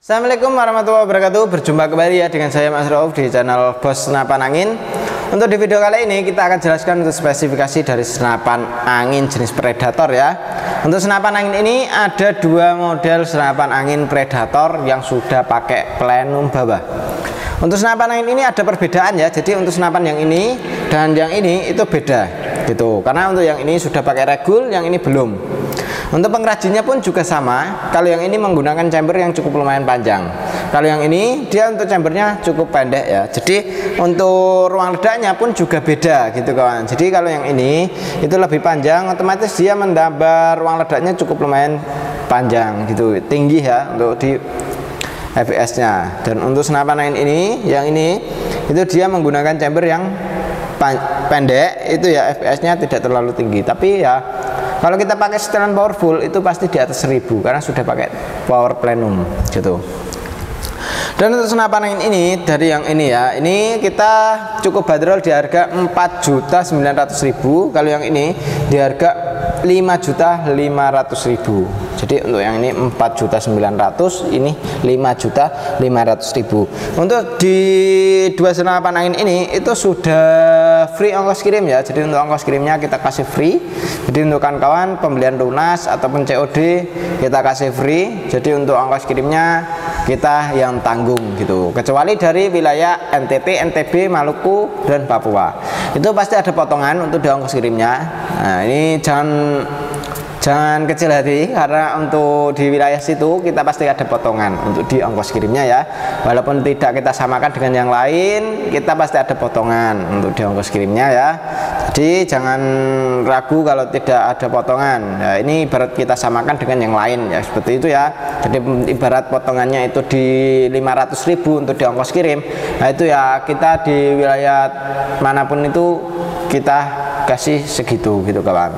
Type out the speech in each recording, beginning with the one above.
Assalamualaikum warahmatullahi wabarakatuh. Berjumpa kembali ya dengan saya Mas Rauf di channel Bos Senapan Angin. Untuk di video kali ini kita akan jelaskan untuk spesifikasi dari senapan angin jenis Predator ya. Untuk senapan angin ini ada dua model senapan angin Predator yang sudah pakai plenum bawah. Untuk senapan angin ini ada perbedaan ya. Jadi untuk senapan yang ini dan yang ini itu beda gitu. Karena untuk yang ini sudah pakai regul, yang ini belum. Untuk pengrajinnya pun juga sama. Kalau yang ini menggunakan chamber yang cukup lumayan panjang. Kalau yang ini dia untuk chambernya cukup pendek ya. Jadi untuk ruang ledaknya pun juga beda gitu kawan. Jadi kalau yang ini itu lebih panjang, otomatis dia menambah ruang ledaknya cukup lumayan panjang gitu, tinggi ya untuk di FPS-nya. Dan untuk senapan angin ini, yang ini itu dia menggunakan chamber yang pendek, itu ya FPS-nya tidak terlalu tinggi. Tapi ya kalau kita pakai setelan powerful itu pasti di atas 1000 karena sudah pakai power plenum gitu. Dan untuk senapan angin ini dari yang ini ya, ini kita cukup bandrol di harga 4.900.000. Kalau yang ini di harga 5.500.000. Jadi untuk yang ini 4.900.000, ini 5.500.000. Untuk di dua senapan angin ini itu sudah free ongkos kirim ya. Jadi untuk ongkos kirimnya kita kasih free. Jadi untuk kawan-kawan pembelian lunas ataupun COD kita kasih free. Jadi untuk ongkos kirimnya kita yang tanggung gitu. Kecuali dari wilayah NTT, NTB, Maluku dan Papua. Itu pasti ada potongan untuk di ongkos kirimnya. Nah, ini jangan kecil hati karena untuk di wilayah situ kita pasti ada potongan untuk di ongkos kirimnya ya. Walaupun tidak kita samakan dengan yang lain, kita pasti ada potongan untuk di ongkos kirimnya ya. Jadi jangan ragu kalau tidak ada potongan. Nah, ini ibarat kita samakan dengan yang lain ya, seperti itu ya. Jadi ibarat potongannya itu di 500.000 untuk di ongkos kirim. Nah, itu ya kita di wilayah manapun itu kita kasih segitu gitu kawan.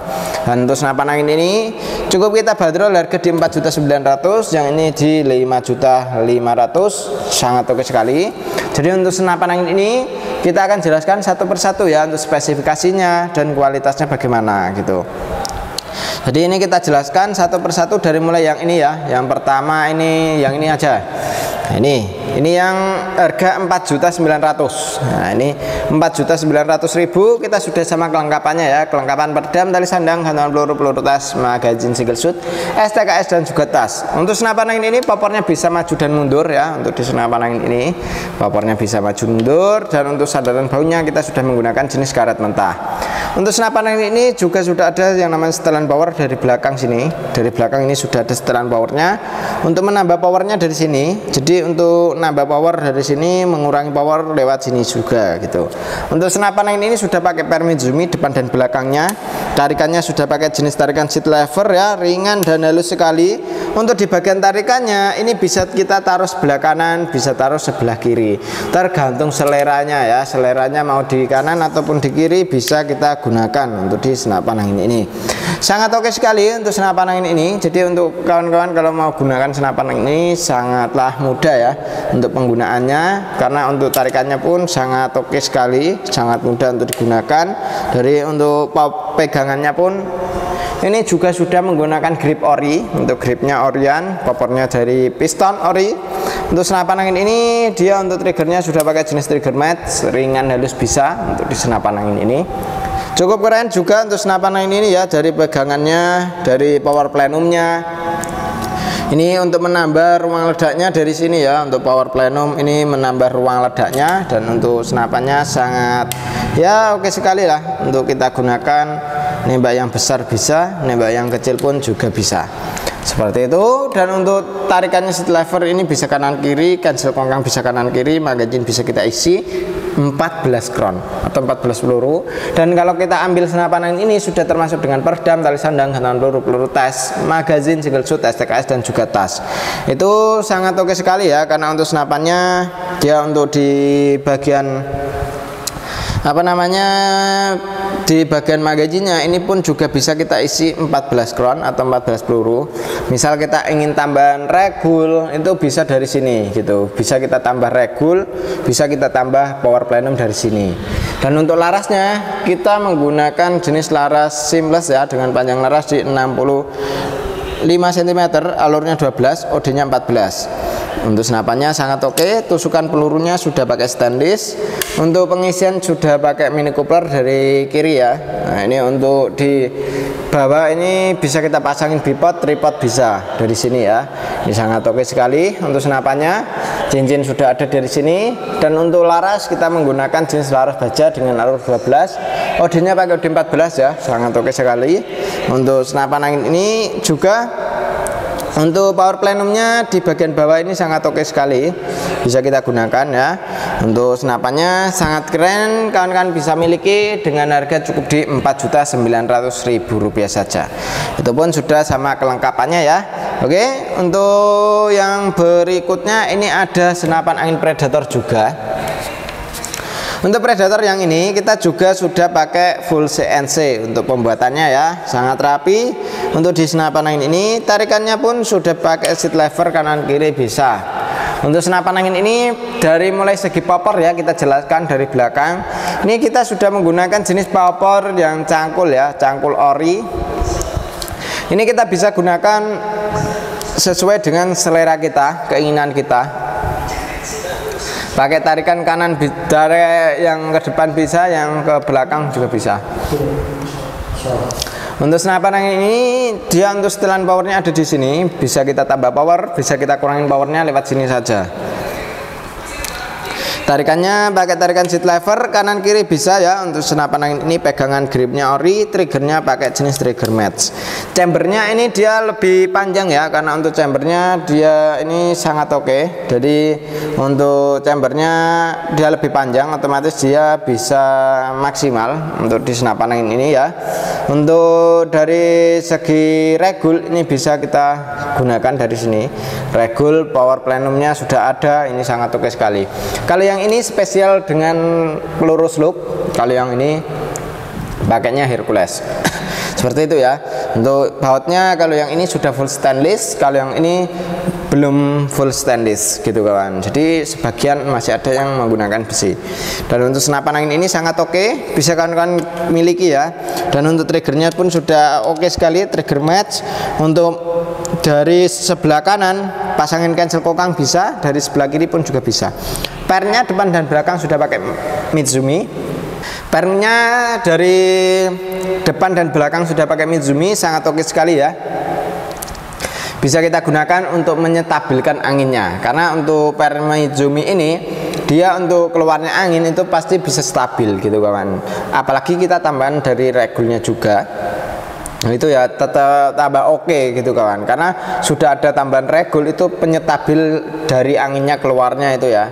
Dan untuk senapan angin ini cukup kita bandrol harga di 4.900.000, yang ini di 5.500.000, sangat oke sekali. Jadi untuk senapan angin ini kita akan jelaskan satu persatu ya untuk spesifikasinya dan kualitasnya bagaimana gitu. Jadi ini kita jelaskan satu persatu dari mulai yang ini ya. Yang pertama ini, yang ini aja. Nah, ini yang harga 4.900.000. Nah, ini 4.900.000 kita sudah sama kelengkapannya ya. Kelengkapan peredam, tali sandang, gantungan peluru tas, magazin single shoot, STKS dan juga tas. Untuk senapan angin ini popornya bisa maju dan mundur ya. Untuk di senapan angin ini popornya bisa maju mundur, dan untuk sandaran baunya kita sudah menggunakan jenis karet mentah. Untuk senapan angin ini juga sudah ada yang namanya setelan power dari belakang sini. Dari belakang ini sudah ada setelan powernya. Untuk menambah powernya dari sini. Jadi untuk nambah power dari sini, mengurangi power lewat sini juga gitu. Untuk senapan angin ini sudah pakai Permizumi depan dan belakangnya. Tarikannya sudah pakai jenis tarikan seat lever ya, ringan dan halus sekali. Untuk di bagian tarikannya ini bisa kita taruh sebelah kanan, bisa taruh sebelah kiri, tergantung seleranya ya. Seleranya mau di kanan ataupun di kiri bisa kita gunakan untuk di senapan angin ini. Sangat oke sekali untuk senapan angin ini. Jadi untuk kawan-kawan kalau mau gunakan senapan angin ini sangatlah mudah ya untuk penggunaannya, karena untuk tarikannya pun sangat oke sekali, sangat mudah untuk digunakan. Dari untuk pegangannya pun ini juga sudah menggunakan grip ori. Untuk gripnya orian, popornya dari piston ori. Untuk senapan angin ini dia untuk triggernya sudah pakai jenis trigger mat, ringan halus bisa untuk di senapan angin ini. Cukup keren juga untuk senapan angin ini ya, dari pegangannya, dari power plenumnya. Ini untuk menambah ruang ledaknya dari sini ya. Untuk power plenum ini menambah ruang ledaknya, dan untuk senapannya sangat ya oke sekali lah untuk kita gunakan. Nembak yang besar bisa, nembak yang kecil pun juga bisa. Seperti itu. Dan untuk tarikannya seat lever ini bisa kanan kiri, cancel kongkang bisa kanan kiri, magazin bisa kita isi 14 kron atau 14 peluru. Dan kalau kita ambil senapan angin ini sudah termasuk dengan peredam, tali sandang, gantungan peluru tas, magazin single shoot, STKS dan juga tas. Itu sangat oke sekali ya, karena untuk senapannya dia untuk di bagian apa namanya, di bagian magazinnya ini pun juga bisa kita isi 14 kron atau 14 peluru. Misal kita ingin tambahan regul itu bisa dari sini gitu, bisa kita tambah regul, bisa kita tambah power plenum dari sini. Dan untuk larasnya kita menggunakan jenis laras seamless ya, dengan panjang laras di 65 cm, alurnya 12, OD nya 14. Untuk senapannya sangat oke. Tusukan pelurunya sudah pakai stainless. Untuk pengisian sudah pakai mini coupler dari kiri ya. Nah, ini untuk di bawah ini bisa kita pasangin bipod, tripod bisa dari sini ya. Ini sangat oke sekali. Untuk senapannya cincin sudah ada dari sini. Dan untuk laras kita menggunakan jenis laras baja dengan alur 12. Odinya pakai OD 14 ya. Sangat oke sekali. Untuk senapan angin ini juga untuk power plenumnya di bagian bawah ini sangat oke sekali, bisa kita gunakan ya. Untuk senapannya sangat keren, kawan-kawan bisa miliki dengan harga cukup di Rp4.900.000 saja. Itu pun sudah sama kelengkapannya ya. Oke, untuk yang berikutnya ini ada senapan angin Predator juga. Untuk Predator yang ini kita juga sudah pakai full CNC untuk pembuatannya ya, sangat rapi. Untuk di senapan angin ini tarikannya pun sudah pakai seat lever kanan kiri bisa. Untuk senapan angin ini dari mulai segi popor ya, kita jelaskan dari belakang. Ini kita sudah menggunakan jenis popor yang cangkul ya, cangkul ori. Ini kita bisa gunakan sesuai dengan selera kita, keinginan kita. Pakai tarikan kanan, tarik yang ke depan bisa, yang ke belakang juga bisa. Untuk senapan angin ini dia untuk setelan powernya ada di sini, bisa kita tambah power, bisa kita kurangin powernya lewat sini saja. Tarikannya pakai tarikan seat lever kanan kiri bisa ya. Untuk senapan angin ini pegangan gripnya ori, triggernya pakai jenis trigger match. Chambernya ini dia lebih panjang ya, karena untuk chambernya dia ini sangat oke. Jadi untuk chambernya dia lebih panjang, otomatis dia bisa maksimal untuk di senapan angin ini ya. Untuk dari segi regul ini bisa kita gunakan dari sini. Regul power plenumnya sudah ada, ini sangat oke sekali. Kalau yang ini spesial dengan peluru slug, kalau yang ini pakainya Hercules. Seperti itu ya. Untuk bautnya kalau yang ini sudah full stainless, kalau yang ini belum full stainless gitu kawan. Jadi sebagian masih ada yang menggunakan besi. Dan untuk senapan angin ini sangat oke, bisa kawan-kawan miliki ya. Dan untuk triggernya pun sudah oke sekali, trigger match. Untuk dari sebelah kanan pasangin cancel kokang bisa, dari sebelah kiri pun juga bisa. Pernya depan dan belakang sudah pakai Mizumi. Pernya dari depan dan belakang sudah pakai Mizumi, sangat oke sekali ya. Bisa kita gunakan untuk menyetabilkan anginnya, karena untuk per Mizumi ini dia untuk keluarnya angin itu pasti bisa stabil gitu kawan. Apalagi kita tambahan dari regulnya juga. Nah, itu ya tetap tambah oke gitu kawan, karena sudah ada tambahan regul itu penyetabil dari anginnya keluarnya itu ya.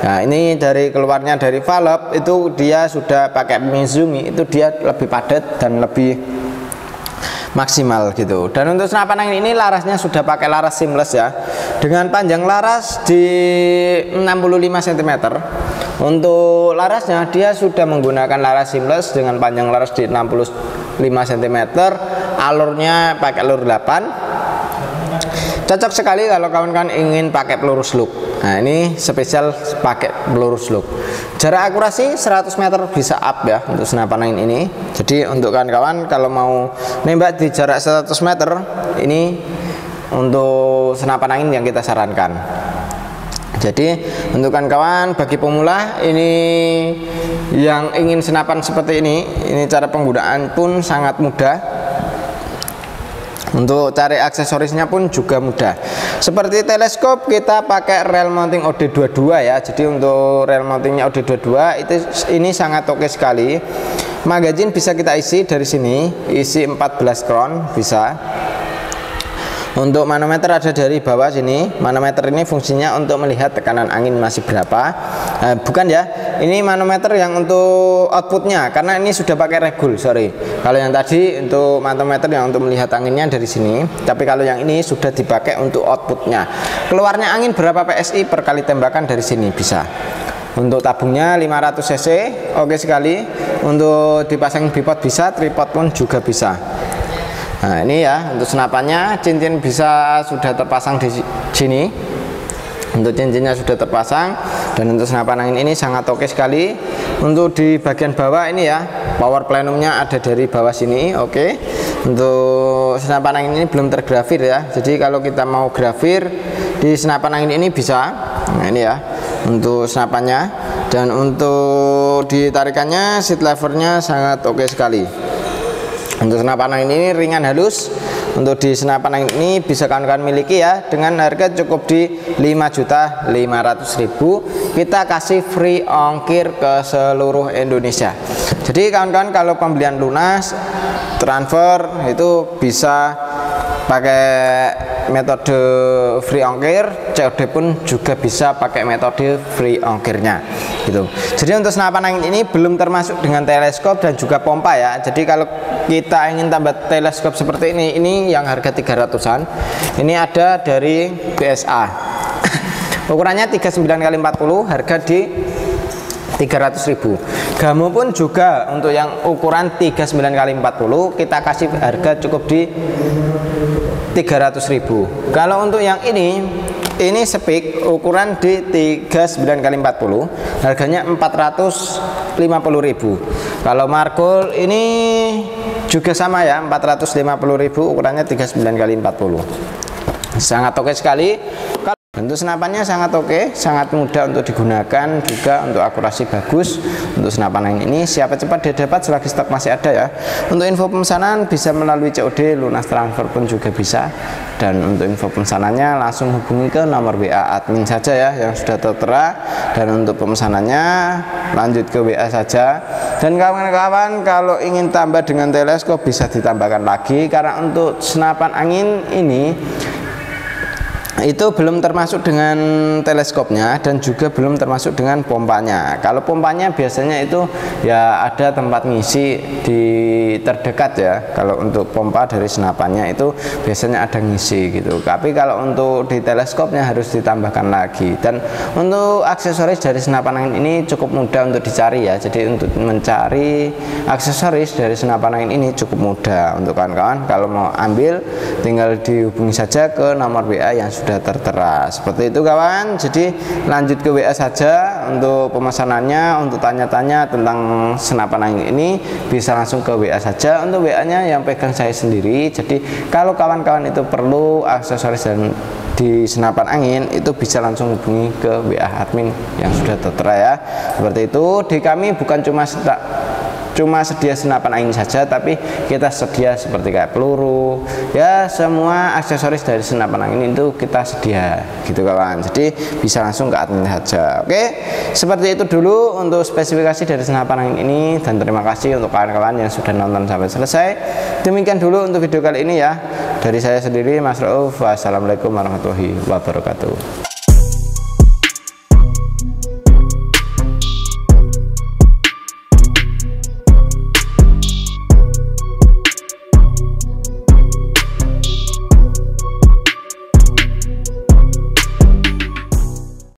Nah ini dari keluarnya dari valve itu dia sudah pakai Mizumi, itu dia lebih padat dan lebih maksimal gitu. Dan untuk senapan angin ini larasnya sudah pakai laras seamless ya, dengan panjang laras di 65 cm. Untuk larasnya dia sudah menggunakan laras seamless dengan panjang laras di 65 cm, alurnya pakai alur 8. Cocok sekali kalau kawan-kawan ingin pakai peluru slug. Nah ini spesial pakai peluru slug. Jarak akurasi 100 meter bisa up ya untuk senapan angin ini. Jadi untuk kawan-kawan kalau mau nembak di jarak 100 meter, ini untuk senapan angin yang kita sarankan. Jadi untuk kawan-kawan bagi pemula ini yang ingin senapan seperti ini cara penggunaan pun sangat mudah. Untuk cari aksesorisnya pun juga mudah. Seperti teleskop kita pakai rel mounting OD22 ya. Jadi untuk rel mountingnya OD22 ini sangat oke sekali. Magazine bisa kita isi dari sini, isi 14 crown bisa. Untuk manometer ada dari bawah sini. Manometer ini fungsinya untuk melihat tekanan angin masih berapa. Bukan ya, ini manometer yang untuk outputnya, karena ini sudah pakai regul. Sorry, kalau yang tadi untuk manometer yang untuk melihat anginnya dari sini, tapi kalau yang ini sudah dipakai untuk outputnya. Keluarnya angin berapa PSI per kali tembakan dari sini bisa. Untuk tabungnya 500 cc, oke sekali. Untuk dipasang bipod bisa, tripod pun juga bisa. Nah ini ya untuk senapannya, cincin bisa sudah terpasang di sini. Untuk cincinnya sudah terpasang. Dan untuk senapan angin ini sangat oke sekali. Untuk di bagian bawah ini ya, power plenumnya ada dari bawah sini. Oke. Untuk senapan angin ini belum tergrafir ya. Jadi kalau kita mau grafir di senapan angin ini bisa. Nah ini ya untuk senapannya, dan untuk ditarikannya seat levernya sangat oke sekali. Untuk senapan angin ini ringan halus. Untuk di senapan angin ini bisa kawan-kawan miliki ya, dengan harga cukup di 5.500.000. Kita kasih free ongkir ke seluruh Indonesia. Jadi kawan-kawan kalau pembelian lunas transfer itu bisa pakai metode free ongkir, COD pun juga bisa pakai metode free ongkirnya gitu. Jadi untuk senapan angin ini belum termasuk dengan teleskop dan juga pompa ya. Jadi kalau kita ingin tambah teleskop seperti ini yang harga 300-an, ini ada dari BSA. Ukurannya 39x40, harga di 300.000. Gamu pun juga untuk yang ukuran 39x40 kita kasih harga cukup di 300.000. Kalau untuk yang ini speak ukuran di 39x40, harganya 450.000. Kalau markul ini juga sama ya, 450.000, ukurannya 39x40. Sangat oke sekali. Bentuk senapannya sangat oke, sangat mudah untuk digunakan, juga untuk akurasi bagus. Untuk senapan angin ini siapa cepat dia dapat selagi stok masih ada ya. Untuk info pemesanan bisa melalui COD, lunas transfer pun juga bisa. Dan untuk info pemesanannya langsung hubungi ke nomor WA admin saja ya yang sudah tertera. Dan untuk pemesanannya lanjut ke WA saja. Dan kawan-kawan kalau ingin tambah dengan teleskop bisa ditambahkan lagi, karena untuk senapan angin ini itu belum termasuk dengan teleskopnya dan juga belum termasuk dengan pompanya. Kalau pompanya biasanya itu ya ada tempat ngisi di terdekat ya. Kalau untuk pompa dari senapannya itu biasanya ada ngisi gitu. Tapi kalau untuk di teleskopnya harus ditambahkan lagi. Dan untuk aksesoris dari senapan angin ini cukup mudah untuk dicari ya. Jadi untuk mencari aksesoris dari senapan angin ini cukup mudah untuk kawan-kawan. Kalau mau ambil tinggal dihubungi saja ke nomor WA yang sudah tertera. Seperti itu kawan. Jadi lanjut ke WA saja untuk pemesanannya. Untuk tanya-tanya tentang senapan angin ini bisa langsung ke WA saja. Untuk WA nya yang pegang saya sendiri. Jadi kalau kawan-kawan itu perlu aksesoris dan di senapan angin itu bisa langsung hubungi ke WA admin yang sudah tertera ya. Seperti itu. Di kami bukan cuma sedia senapan angin saja, tapi kita sedia seperti kayak peluru ya, semua aksesoris dari senapan angin itu kita sedia gitu kawan. Jadi bisa langsung ke admin saja. Oke, seperti itu dulu untuk spesifikasi dari senapan angin ini, dan terima kasih untuk kawan-kawan yang sudah nonton sampai selesai. Demikian dulu untuk video kali ini ya, dari saya sendiri Mas Rauf. Wassalamualaikum warahmatullahi wabarakatuh.